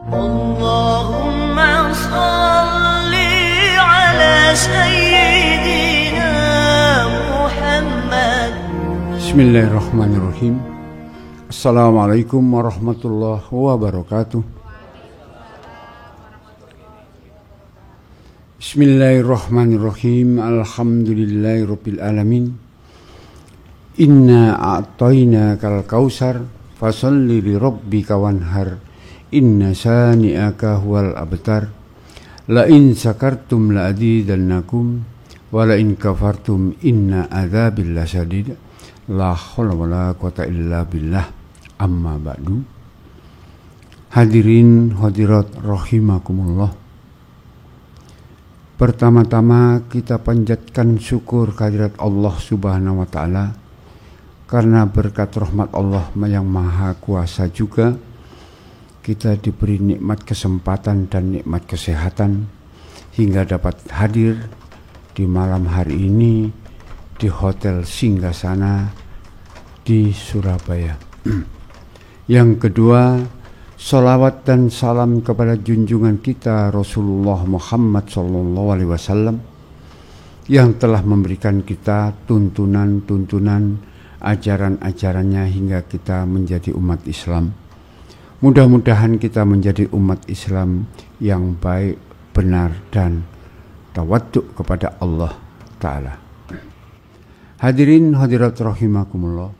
Allahumma salli ala sayyidina Muhammad. Bismillahirrahmanirrahim. Assalamualaikum warahmatullahi wabarakatuh. Bismillahirrahmanirrahim. Alhamdulillahirabbil alamin. Inna a'tainakal kausar fasalli li rabbika wanhar. Inna sani'aka huwal abtar. La in sakartum la azidannakum wa la in kafartum inna adzabil lasyadid. La haula wala quwata illa billah. Amma ba'du. Hadirin hadirat rahimakumullah. Pertama-tama kita panjatkan syukur kehadirat Allah Subhanahu wa taala karena berkat rahmat Allah yang Maha Kuasa juga kita diberi nikmat kesempatan dan nikmat kesehatan hingga dapat hadir di malam hari ini di Hotel Singgasana di Surabaya. Yang kedua, salawat dan salam kepada junjungan kita Rasulullah Muhammad SAW yang telah memberikan kita tuntunan-tuntunan ajaran-ajarannya hingga kita menjadi umat Islam. Mudah-mudahan kita menjadi umat Islam yang baik, benar, dan tawaduk kepada Allah Ta'ala. Hadirin hadirat rahimakumullah.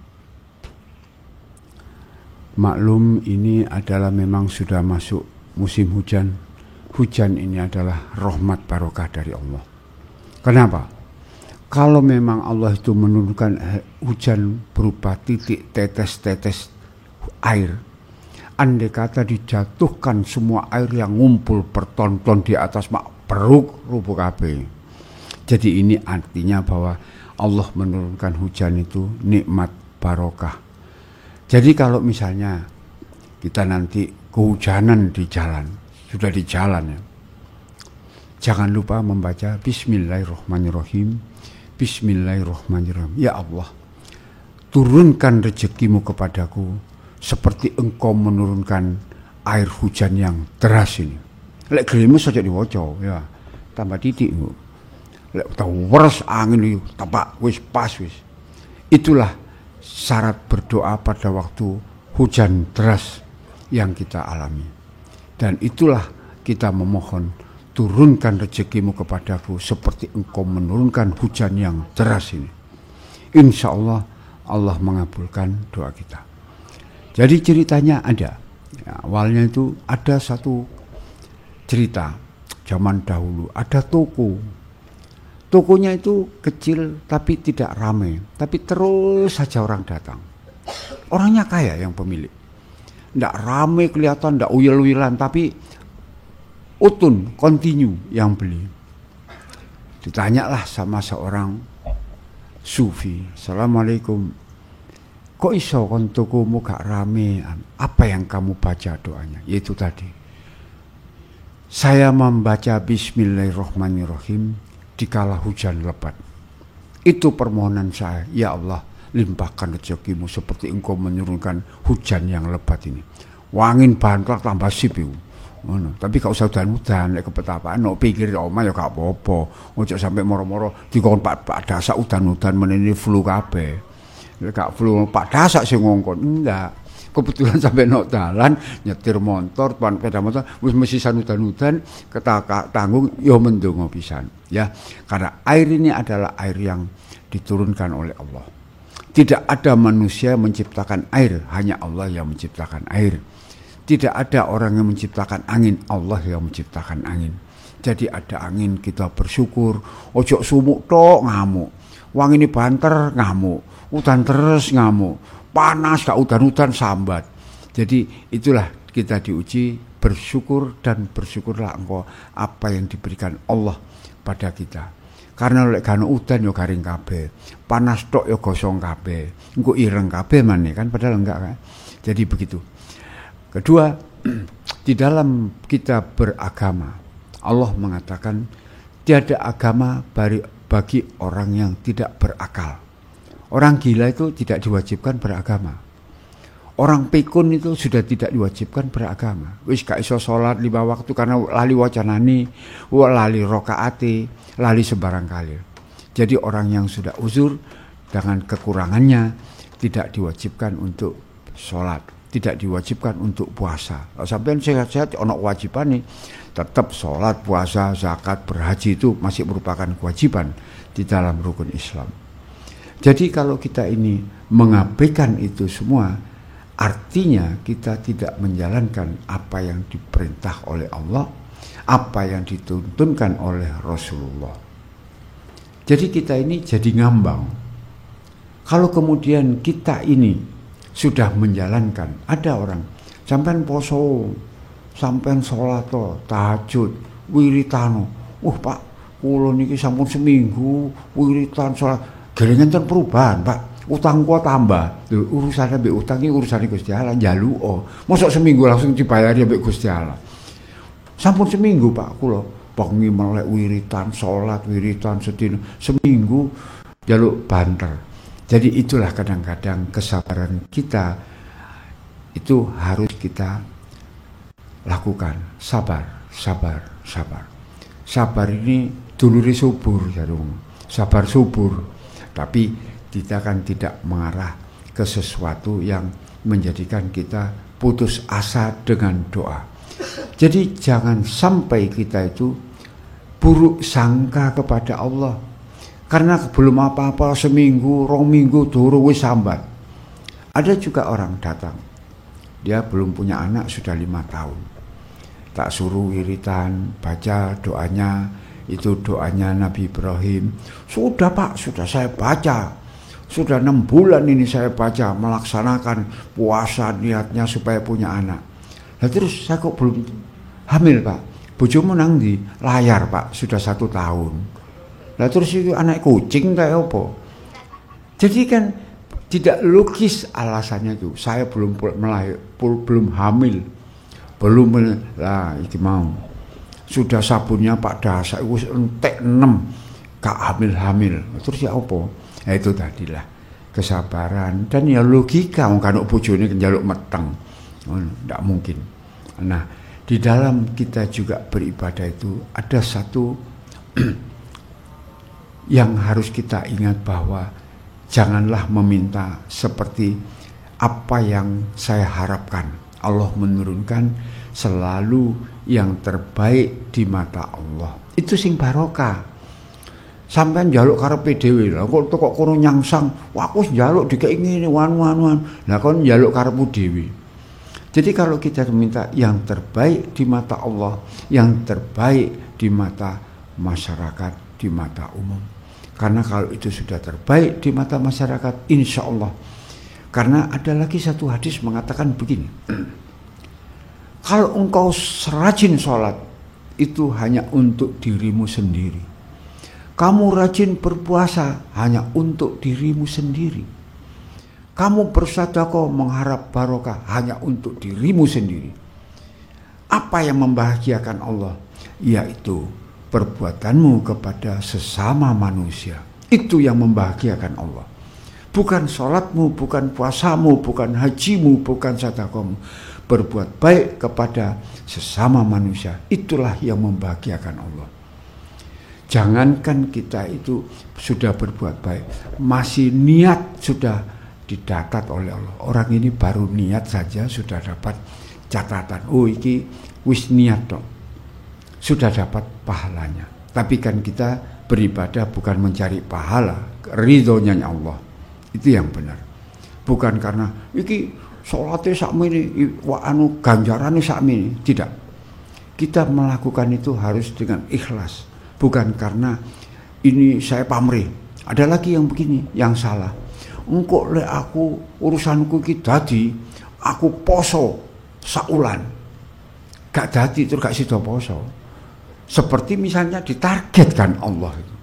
Maklum ini adalah memang sudah masuk musim hujan. Hujan ini adalah rahmat barokah dari Allah. Kenapa? Kalau memang Allah itu menurunkan hujan berupa titik tetes-tetes air, andai kata dijatuhkan semua air yang ngumpul berton-ton di atas mak peruk rubuh kabeh. Jadi ini artinya bahwa Allah menurunkan hujan itu nikmat barokah. Jadi kalau misalnya kita nanti kehujanan di jalan, sudah di jalan ya, jangan lupa membaca Bismillahirrahmanirrahim. Bismillahirrahmanirrahim. Ya Allah, turunkan rezekimu kepadaku seperti engkau menurunkan air hujan yang deras ini. Lek gerimis saja diwaca ya, tambah titik. Lek tahu weres angin itu tapak wis pas wis. Itulah syarat berdoa pada waktu hujan deras yang kita alami. Dan itulah kita memohon, turunkan rezekimu kepadaku seperti engkau menurunkan hujan yang deras ini. Insya Allah, Allah mengabulkan doa kita. Jadi ceritanya ada. Ya, awalnya itu ada satu cerita. Zaman dahulu ada toko. Tokonya itu kecil tapi tidak ramai. Tapi terus saja orang datang. Orangnya kaya yang pemilik. Tidak ramai kelihatan, tidak uyel-uyelan. Tapi utun, continue yang beli. Ditanyalah sama seorang sufi. Assalamualaikum. Kok iso kon tokomu gak rame? Apa yang kamu baca doanya? Yaitu tadi. Saya membaca Bismillahirrahmanirrahim dikala hujan lebat. Itu permohonan saya. Ya Allah, limpahkan rezekimu seperti engkau menurunkan hujan yang lebat ini. Wangin bantlak tambah sip itu. Tapi gak usah udan-udan, lek kepetapaan no pikir omah ya gak apa-apa. Ojo sampai moro-moro dikon Pak Dasak udan-udan menini flu kabeh. Lek gak flu Pak Dasak sing ngongkon, enggak. Kebetulan sampai nok dalan nyetir motor, pan sepeda motor wis mesisan udan-udan tanggung ya mendonga pisan ya. Karena air ini adalah air yang diturunkan oleh Allah. Tidak ada manusia yang menciptakan air, hanya Allah yang menciptakan air. Tidak ada orang yang menciptakan angin, Allah yang menciptakan angin. Jadi ada angin kita bersyukur, ojo sumuk tok ngamuk. Wang ini banter ngamuk, udan terus ngamuk, panas gak udan-udan sambat. Jadi itulah kita diuji bersyukur dan bersyukurlah engkau apa yang diberikan Allah pada kita. Karena oleh karena udan yo garing kabeh, panas tok yo gosong kabeh, engko ireng kabeh maneh kan padahal enggak kan. Jadi begitu. Kedua, di dalam kita beragama, Allah mengatakan tiada agama bagi orang yang tidak berakal. Orang gila itu tidak diwajibkan beragama. Orang pikun itu sudah tidak diwajibkan beragama. Wis gak iso sholat 5 waktu karena lali wacanani, lali rokaati, lali sembarang kali. Jadi orang yang sudah uzur dengan kekurangannya tidak diwajibkan untuk sholat, tidak diwajibkan untuk puasa. Sampai sehat-sehat ono kewajiban nih, tetap sholat, puasa, zakat, berhaji itu masih merupakan kewajiban di dalam rukun Islam. Jadi kalau kita ini mengabaikan itu semua, artinya kita tidak menjalankan apa yang diperintah oleh Allah, apa yang dituntunkan oleh Rasulullah. Jadi kita ini jadi ngambang. Kalau kemudian kita ini sudah menjalankan, ada orang sampean poso, sampean sholat, tahajud, wiritano. Pak, kula niki sampun seminggu wiritan sholat, gerengan ten perubahan, Pak. Utang gua tambah. Urusannya mbek utang iki urusane Gusti Allah, njaluko. Mosok seminggu langsung dibayari mbek Gusti Allah. Sampun seminggu Pak kula bengi melek wiritan salat, wiritan sedina, seminggu njaluk banter. Jadi itulah kadang-kadang kesabaran kita itu harus kita lakukan. Sabar. Sabar ini dulure subur jarung. Sabar subur. Tapi kita kan tidak mengarah ke sesuatu yang menjadikan kita putus asa dengan doa. Jadi jangan sampai kita itu buruk sangka kepada Allah. Karena belum apa-apa seminggu, 2 minggu durung wis sambat. Ada juga orang datang, dia belum punya anak sudah 5 tahun. Tak suruh wiritan, baca doanya, itu doanya Nabi Ibrahim. Sudah Pak, sudah saya baca. Sudah 6 bulan ini saya baca, melaksanakan puasa niatnya supaya punya anak. Nah terus saya kok belum hamil Pak? Bojomu nang ndi? Layar Pak, sudah 1 tahun. Nah terus itu anak kucing kayak apa? Jadi kan tidak logis alasannya itu. Saya belum hamil, belum lah itu mau. Sudah sabunnya Pak Dasa, wis entek 6, gak hamil. Terus ya apa? Ya itu tadilah kesabaran dan ya logika kan bojone njaluk meteng. Tidak mungkin. Nah, di dalam kita juga beribadah itu ada satu yang harus kita ingat bahwa janganlah meminta seperti apa yang saya harapkan. Allah menurunkan selalu yang terbaik di mata Allah. Itu sing barokah. Sampai njaluk karepe dhewe lho, kok kono nyangsang, wah aku njaluk dikek ngene wan. Lah kon njaluk karepmu dhewe. Jadi kalau kita minta yang terbaik di mata Allah, yang terbaik di mata masyarakat, di mata umum. Karena kalau itu sudah terbaik di mata masyarakat, insya Allah. Karena ada lagi satu hadis mengatakan begini. Kalau engkau rajin sholat, itu hanya untuk dirimu sendiri. Kamu rajin berpuasa hanya untuk dirimu sendiri. Kamu bersedekah mengharap barokah hanya untuk dirimu sendiri. Apa yang membahagiakan Allah? Yaitu perbuatanmu kepada sesama manusia. Itu yang membahagiakan Allah. Bukan sholatmu, bukan puasamu, bukan hajimu, bukan sedekahmu. Berbuat baik kepada sesama manusia. Itulah yang membahagiakan Allah. Jangankan kita itu sudah berbuat baik, masih niat sudah didatat oleh Allah. Orang ini baru niat saja sudah dapat catatan. Oh iki wis niat dong, sudah dapat pahalanya. Tapi kan kita beribadah bukan mencari pahala, ridhonya Allah. Itu yang benar. Bukan karena iki sholatnya sakmene, ganjarannya sakmene. Tidak. Kita melakukan itu harus dengan ikhlas. Bukan karena ini saya pamrih. Ada lagi yang begini, yang salah. Engkau le aku urusanku ki dadi, aku poso saulan. Gak dadi terus gak sida poso. Seperti misalnya ditargetkan Allah itu.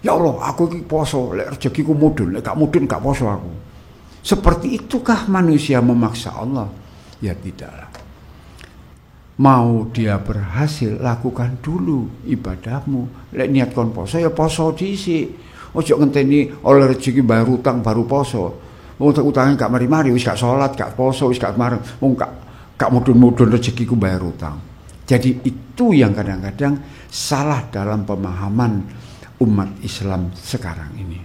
Ya Allah, aku ki poso, lek rezekiku mudhun, lek gak mudhun gak poso aku. Seperti itukah manusia memaksa Allah? Ya tidaklah. Mau dia berhasil, lakukan dulu ibadahmu. Lek niat kon poso ya poso dhisik. Ojo ngenteni oleh rezeki bayar utang baru poso. utangnya gak mari-mari, wis gak sholat, gak poso, wis gak mareng, gak mudun-mudun rezekiku bayar utang. Jadi itu yang kadang-kadang salah dalam pemahaman umat Islam sekarang ini.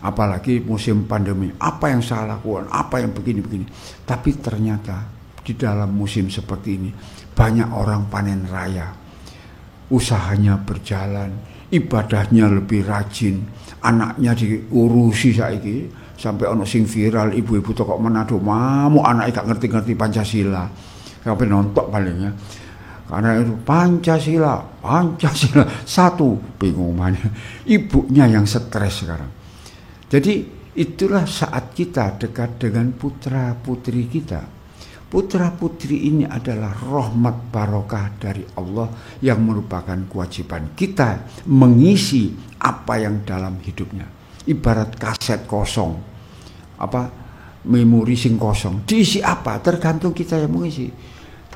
Apalagi musim pandemi, apa yang saya lakukan, apa yang begini-begini. Tapi ternyata di dalam musim seperti ini banyak orang panen raya, usahanya berjalan, ibadahnya lebih rajin, anaknya diurusi saiki sampai ono sing viral, ibu-ibu toko Manado mau anaknya gak ngerti-ngerti Pancasila, sampai nonton palingnya. Karena itu Pancasila satu, bingung mana ibunya yang stres sekarang. Jadi itulah saat kita dekat dengan putra putri kita. Putra putri ini adalah rahmat barokah dari Allah yang merupakan kewajiban kita mengisi apa yang dalam hidupnya. Ibarat kaset kosong, memori sing kosong, diisi apa tergantung kita yang mengisi.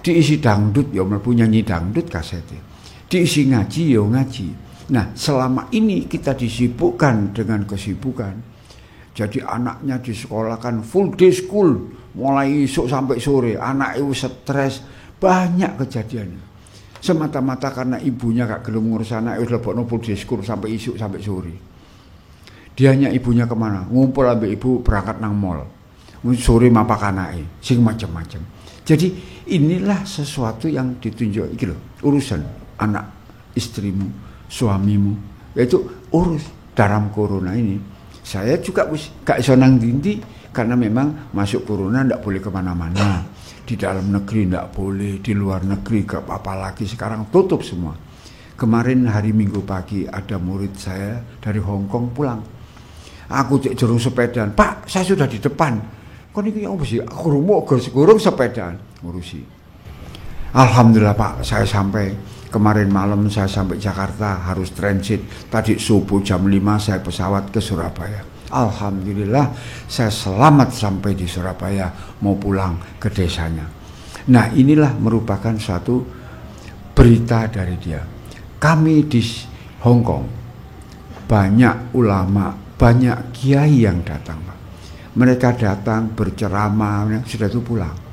Diisi dangdut ya mlebu nyanyi dangdut kasetnya, diisi ngaji ya ngaji. Nah selama ini kita disibukkan dengan kesibukan, jadi anaknya disekolahkan full day school mulai isuk sampai sore, anak itu stres, banyak kejadiannya semata-mata karena ibunya gak gelem ngurus anak, wis lebokno full day school sampai isuk sampai sore. Dianya ibunya kemana? Ngumpul ambek ibu berangkat nang mall, sore mapak anake sing macam-macam. Jadi inilah sesuatu yang ditunjuk iki lho, urusan anak istrimu, suamimu, yaitu urus dalam corona ini. Saya juga gak iso nang dindi karena memang masuk corona ndak boleh kemana-mana. Di dalam negeri ndak boleh, di luar negeri gak apa-apa lagi, sekarang tutup semua. Kemarin hari Minggu pagi ada murid saya dari Hong Kong pulang. Aku cek jero sepedaan, Pak saya sudah di depan. Kok ini apa sih? Aku gurung sepedaan ngurusi. Alhamdulillah Pak, saya sampai kemarin malam saya sampai Jakarta, harus transit. Tadi subuh jam 5 saya pesawat ke Surabaya. Alhamdulillah saya selamat sampai di Surabaya, mau pulang ke desanya. Nah inilah merupakan suatu berita dari dia. Kami di Hong Kong banyak ulama, banyak kiai yang datang Pak. Mereka datang berceramah, sudah itu pulang.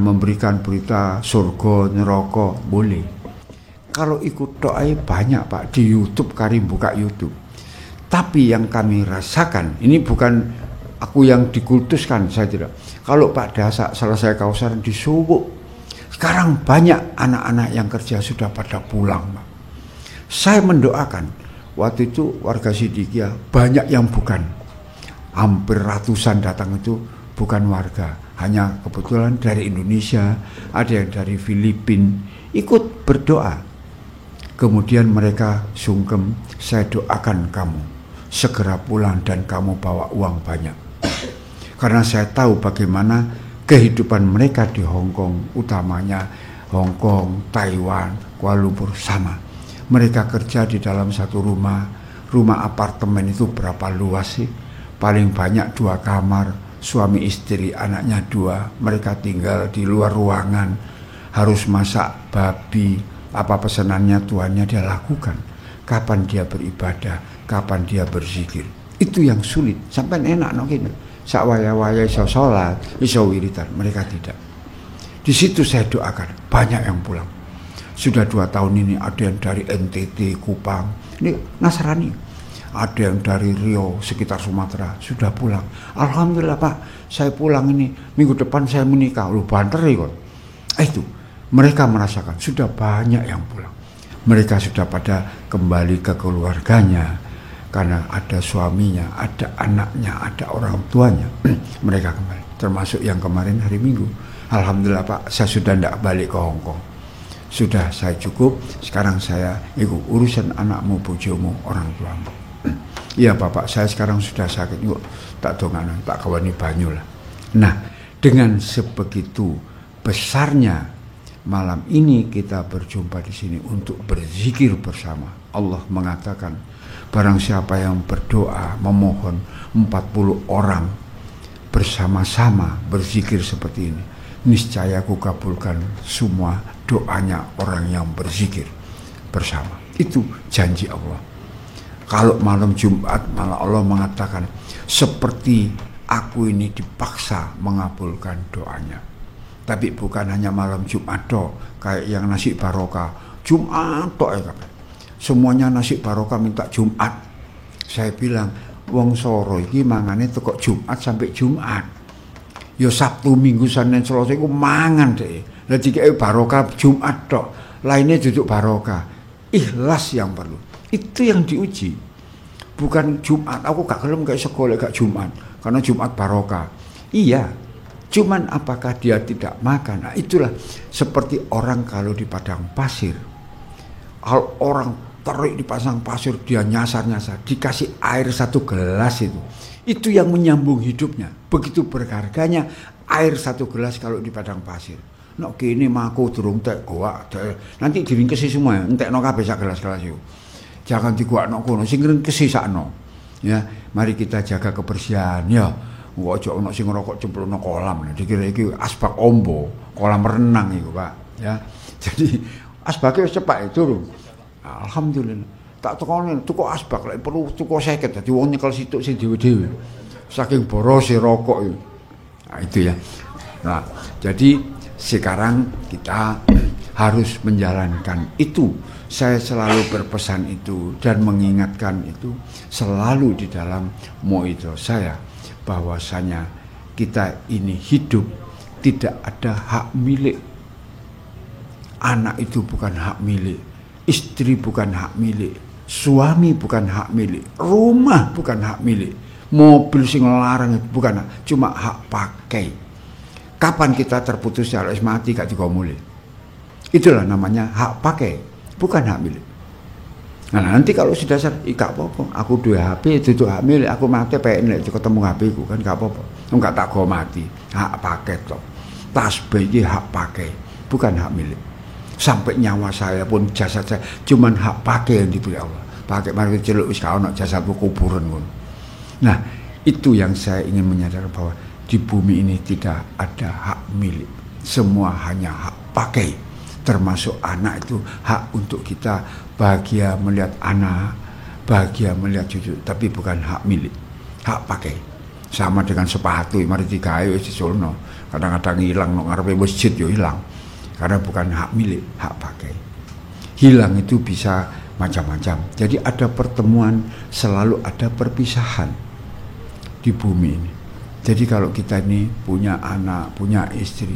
Memberikan berita surga, neraka, boleh. Kalau ikut doa banyak Pak, di YouTube, Karim buka YouTube. Tapi yang kami rasakan, ini bukan aku yang dikultuskan, saya tidak. Kalau Pak Dasak selesai kausaran disubuk, sekarang banyak anak-anak yang kerja sudah pada pulang Pak. Saya mendoakan, waktu itu warga Sidikia banyak yang bukan. Hampir ratusan datang itu bukan warga, hanya kebetulan dari Indonesia, ada yang dari Filipina, ikut berdoa. Kemudian mereka sungkem, saya doakan kamu segera pulang dan kamu bawa uang banyak. Karena saya tahu bagaimana kehidupan mereka di Hong Kong, utamanya Hong Kong, Taiwan, Kuala Lumpur sama. Mereka kerja di dalam satu rumah apartemen itu berapa luas sih? Paling banyak 2 kamar, suami istri, anaknya 2. Mereka tinggal di luar ruangan, harus masak babi, apa pesanannya tuannya dia lakukan. Kapan dia beribadah, kapan dia berzikir. Itu yang sulit, sampai enak no gini. Sak waya-waya iso sholat, iso wiridan, mereka tidak. Di situ saya doakan, banyak yang pulang. Sudah 2 tahun ini ada yang dari NTT, Kupang, ini Nasrani. Ada yang dari Riau, sekitar Sumatera, sudah pulang. Alhamdulillah Pak, saya pulang ini, minggu depan saya menikah. Lu banter ya kok. Itu, mereka merasakan, sudah banyak yang pulang. Mereka sudah pada kembali ke keluarganya. Karena ada suaminya, ada anaknya, ada orang tuanya. Mereka kembali, termasuk yang kemarin hari Minggu. Alhamdulillah Pak, saya sudah tidak balik ke Hong Kong. Sudah saya cukup, sekarang saya ikut urusan anakmu, bojomu, orang tuamu. Iya Bapak, saya sekarang sudah sakit, yuk tak donganan Pak kawani banyu lah. Nah, dengan sebegitu besarnya malam ini kita berjumpa di sini untuk berzikir bersama. Allah mengatakan, barang siapa yang berdoa memohon 40 orang bersama-sama berzikir seperti ini, niscaya aku kabulkan semua doanya orang yang berzikir bersama. Itu janji Allah. Kalau malam Jumat malah Allah mengatakan seperti aku ini dipaksa mengabulkan doanya. Tapi bukan hanya malam Jumat toh, kayak yang nasi barokah. Jumat toh ya kan. Semuanya nasi barokah minta Jumat. Saya bilang, wong soro iki mangane teko Jumat sampai Jumat. Yo Sabtu, Minggu, Senin, Selasa iku mangan deh. Lah dikek barokah Jumat toh. Lainnya duduk barokah. Ikhlas yang perlu. Itu yang diuji. Bukan Jumat, aku gak gelem kayak sekolah gak Jumat. Karena Jumat barokah. Iya. Cuman apakah dia tidak makan? Nah, itulah seperti orang kalau di padang pasir. Kalau orang terik di pasang pasir, dia nyasar-nyasar, dikasih air 1 gelas itu yang menyambung hidupnya. Begitu berharganya air 1 gelas kalau di padang pasir. Nok kene maku durung tek goak, nanti diringkesi semua, entekno kabeh sak gelas-gelas itu. Jangan diguakno kono, sing ringkesi sakno. Ya, mari kita jaga kebersihan ya. Ojo ono sing ngerokok cemplungno kolam. Dikira iki asbak ombo, kolam renang iku, Pak. Ya. Jadi asbake wis cepak itu. Alhamdulillah. Tak tukone tuku asbak lek perlu tuku 50 dadi wong nyekel situk sing dhewe-dhewe. Saking borose rokok itu. Nah, itu ya. Nah, jadi sekarang kita harus menjalankan itu. Saya selalu berpesan itu dan mengingatkan itu selalu di dalam mauidhah saya, bahwasanya kita ini hidup tidak ada hak milik. Anak itu bukan hak milik, istri bukan hak milik, suami bukan hak milik, rumah bukan hak milik, mobil sing larang itu bukan hak, cuma hak pakai. Kapan kita terputus harus mati gak digomuli. Itulah namanya hak pakai, bukan hak milik. Nah, nanti kalau sudah gak apa-apa, aku dua HP itu hak milik, aku mati pengen ketemu HP ku kan gak apa-apa. Enggak tak go mati, hak pakai toh. Tasbih iki hak pakai, bukan hak milik. Sampai nyawa saya pun, jasad saya cuman hak pakai yang diberi Allah. Pakai mari celuk wis gak ono jasadku kuburan ngono. Nah, itu yang saya ingin menyadarkan bahwa di bumi ini tidak ada hak milik. Semua hanya hak pakai. Termasuk anak itu hak untuk kita bahagia melihat anak, bahagia melihat cucu, tapi bukan hak milik, hak pakai. Sama dengan sepatu, mari digawe wis disulno, kadang-kadang hilang nang ngarepe masjid yo hilang, karena bukan hak milik, hak pakai. Hilang itu bisa macam-macam. Jadi ada pertemuan, selalu ada perpisahan di bumi ini. Jadi kalau kita ini punya anak, punya istri,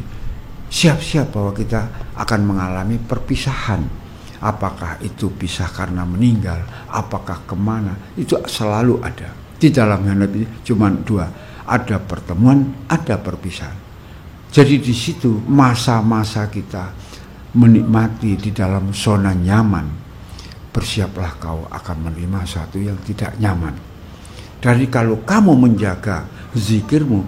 siap-siap bahwa kita akan mengalami perpisahan. Apakah itu pisah karena meninggal, apakah kemana, itu selalu ada. Di dalam hidup ini cuma dua, ada pertemuan, ada perpisahan. Jadi di situ masa-masa kita menikmati di dalam zona nyaman, bersiaplah kau akan menerima sesuatu yang tidak nyaman. Dari kalau kamu menjaga zikirmu,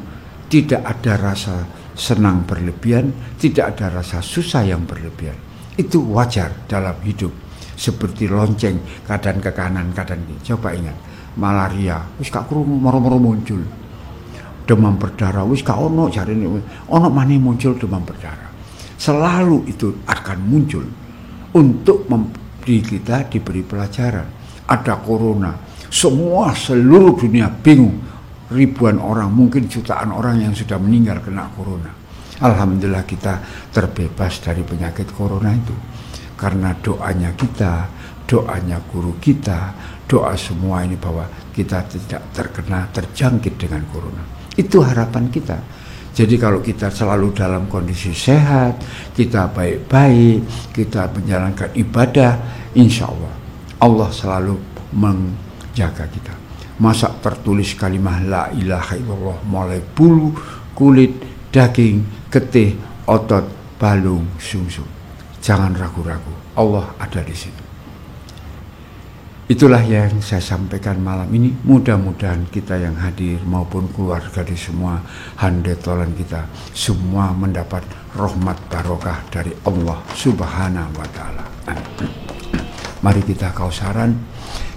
tidak ada rasa senang berlebihan, tidak ada rasa susah yang berlebihan. Itu wajar dalam hidup. Seperti lonceng, kadang ke kanan, kadang ke kiri. Coba ingat, malaria, wis gak krungu moro-moro muncul. Demam berdarah, wis gak ono jarine, ono maneh muncul demam berdarah. Selalu itu akan muncul untuk kita diberi pelajaran. Ada corona, seluruh dunia bingung. Ribuan orang, mungkin jutaan orang yang sudah meninggal kena corona. Alhamdulillah kita terbebas dari penyakit corona itu. Karena doanya kita, doanya guru kita, doa semua ini bahwa kita tidak terjangkit dengan corona. Itu harapan kita. Jadi kalau kita selalu dalam kondisi sehat, kita baik-baik, kita menjalankan ibadah, insya Allah selalu menjaga kita. Masa tertulis kalimah la ilaha illallah mulai bulu, kulit, daging, getih, otot, balung, sungsung. Jangan ragu-ragu, Allah ada di situ. Itulah yang saya sampaikan malam ini. Mudah-mudahan kita yang hadir maupun keluarga di semua handetolan kita semua mendapat rahmat barokah dari Allah Subhanahu wa taala. Mari kita kausaran,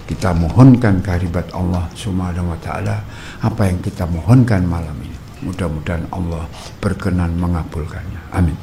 kita mohonkan kehadirat Allah Subhanahu wa taala apa yang kita mohonkan malam ini. Mudah-mudahan Allah berkenan mengabulkannya. Amin.